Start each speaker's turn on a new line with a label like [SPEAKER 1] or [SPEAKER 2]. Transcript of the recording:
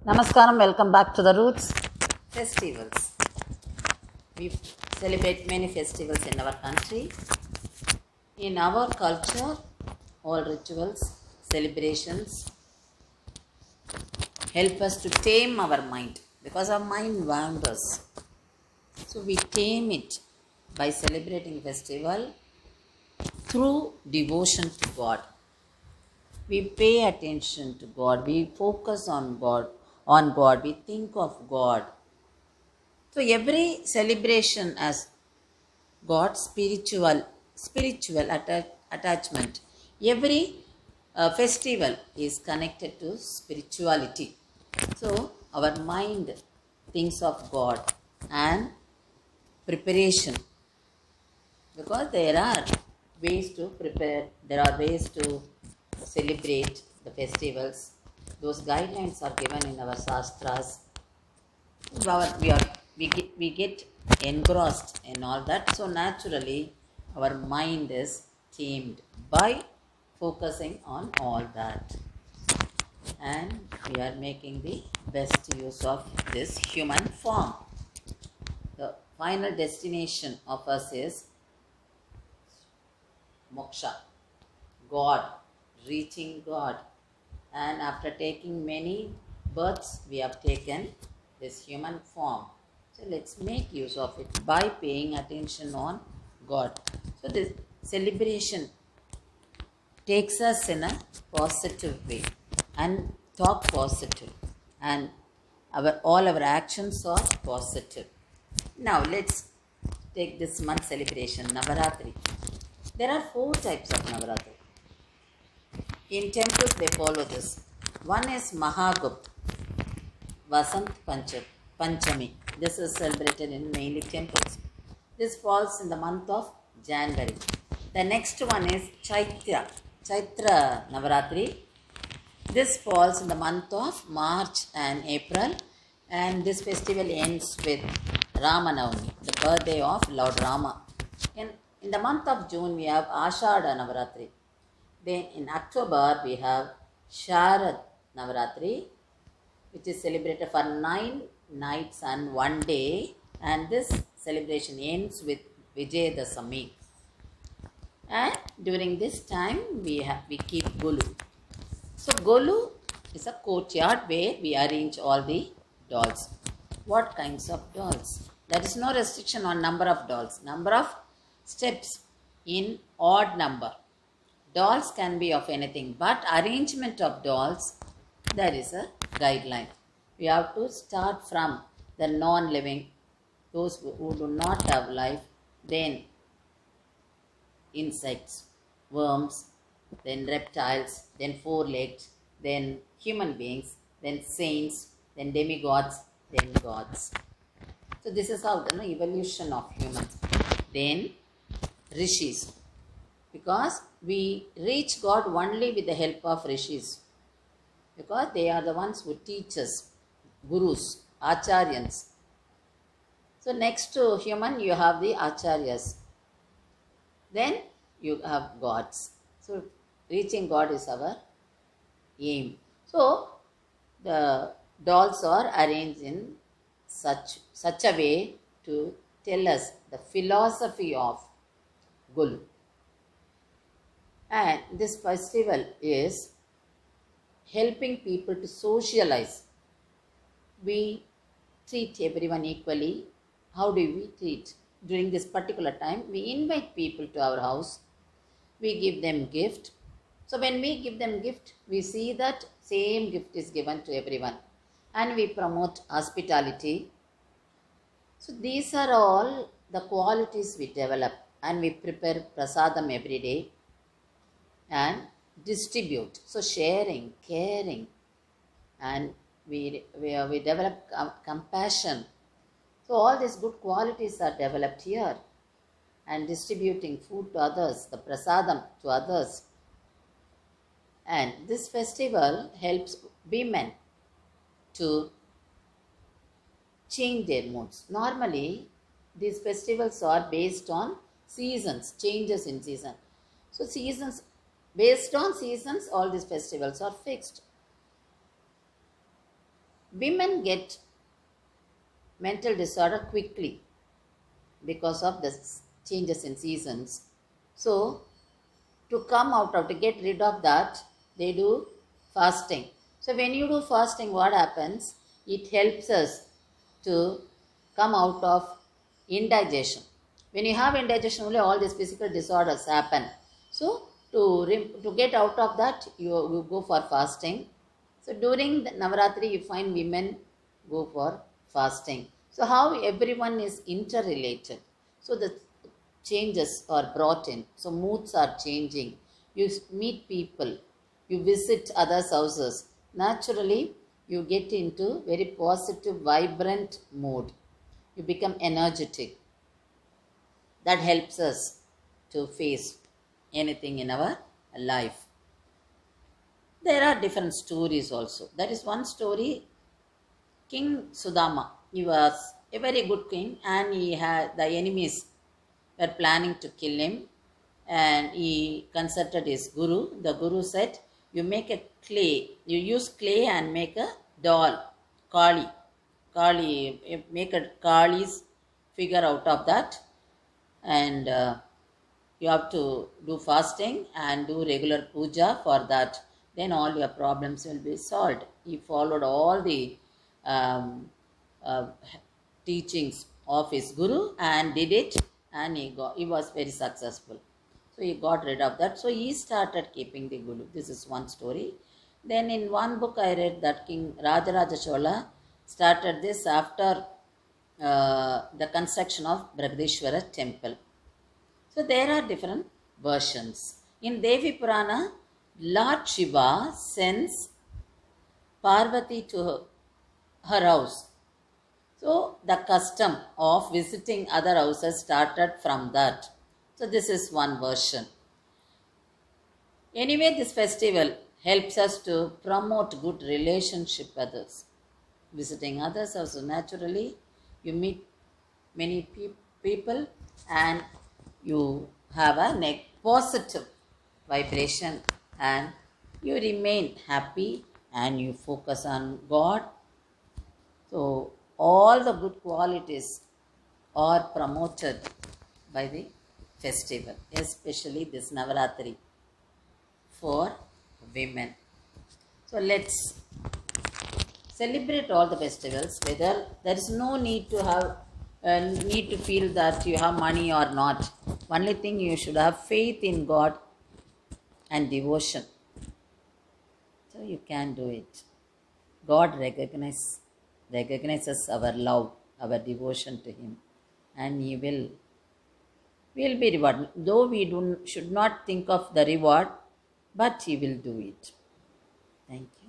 [SPEAKER 1] Namaskaram, welcome back to the Roots. Festivals. We celebrate many festivals in our country. In our culture, all rituals, celebrations help us to tame our mind because our mind wanders. So we tame it by celebrating festival through devotion to God. We pay attention to God, we focus on God, we think of God. So every celebration has got spiritual attachment. Every festival is connected to spirituality. So our mind thinks of God and preparation, because there are ways to prepare, there are ways to celebrate the festivals. Those guidelines are given in our shastras. We get engrossed in all that. So naturally, our mind is tamed by focusing on all that. And we are making the best use of this human form. The final destination of us is moksha, God, reaching God. And after taking many births, we have taken this human form. So let's make use of it by paying attention on God. So this celebration takes us in a positive way and talk positive, and all our actions are positive. Now let's take this month celebration, Navaratri. There are 4 types of Navaratri. In temples they follow this. One is Mahagupt, Vasant Panchami. This is celebrated in mainly temples. This falls in the month of January. The next one is Chaitra Navaratri. This falls in the month of March and April, and this festival ends with Ramanavami, the birthday of Lord Rama. In the month of June we have Ashada Navaratri. Then in October we have Sharad Navaratri, which is celebrated for 9 nights and 1 day, and this celebration ends with Vijayadasami. And during this time we keep Golu. So Golu is a courtyard where we arrange all the dolls. What kinds of dolls? There is no restriction on number of dolls. Number of steps in odd number. Dolls can be of anything, but arrangement of dolls, there is a guideline. We have to start from the non-living, those who do not have life, then insects, worms, then reptiles, then 4-legged, then human beings, then saints, then demigods, then gods. So this is how the evolution of humans. Then rishis, because we reach God only with the help of rishis, because they are the ones who teach us, gurus, acharyans. So next to human you have the acharyas, then you have gods. So reaching God is our aim. So the dolls are arranged in such a way to tell us the philosophy of Golu. And this festival is helping people to socialize. We treat everyone equally. How do we treat? During this particular time, we invite people to our house. We give them gift. So when we give them gift, we see that same gift is given to everyone. And we promote hospitality. So these are all the qualities we develop, and we prepare prasadam every day and distribute. So sharing, caring, and we develop compassion. So all these good qualities are developed here, and distributing food to others, the prasadam to others. And this festival helps women to change their moods. Normally, these festivals are based on seasons, changes in season. So based on seasons, all these festivals are fixed. Women get mental disorder quickly because of the changes in seasons. So, to come out of, to get rid of that, they do fasting. So, when you do fasting, what happens? It helps us to come out of indigestion. When you have indigestion, only all these physical disorders happen. So, to get out of that, you go for fasting. So, during the Navaratri, you find women go for fasting. So, how everyone is interrelated. So, the changes are brought in. So, moods are changing. You meet people, you visit others' houses. Naturally, you get into very positive, vibrant mood. You become energetic. That helps us to face anything in our life. There are different stories also. That is one story. King Sudama, he was a very good king, and he had the enemies were planning to kill him, and he consulted his guru. The guru said, you make a clay, you use clay and make a doll, Kali, make a Kali's figure out of that, and you have to do fasting and do regular puja for that. Then all your problems will be solved. He followed all the um, uh, teachings of his guru and did it, and he was very successful. So he got rid of that. So he started keeping the guru. This is one story. Then in one book I read that King Rajaraja Chola started this after the construction of Brihadishwara temple. So there are different versions. In Devi Purana, Lord Shiva sends Parvati to her house. So the custom of visiting other houses started from that. So this is one version. Anyway, this festival helps us to promote good relationship with others. Visiting others also, naturally you meet many people and you have a positive vibration, and you remain happy and you focus on God. So all the good qualities are promoted by the festival, especially this Navaratri for women. So let's celebrate all the festivals, whether there is no need to have need to feel that you have money or not. Only thing, you should have faith in God and devotion. So you can do it. God recognizes our love, our devotion to Him, and He will be rewarded. Though we should not think of the reward, but He will do it. Thank you.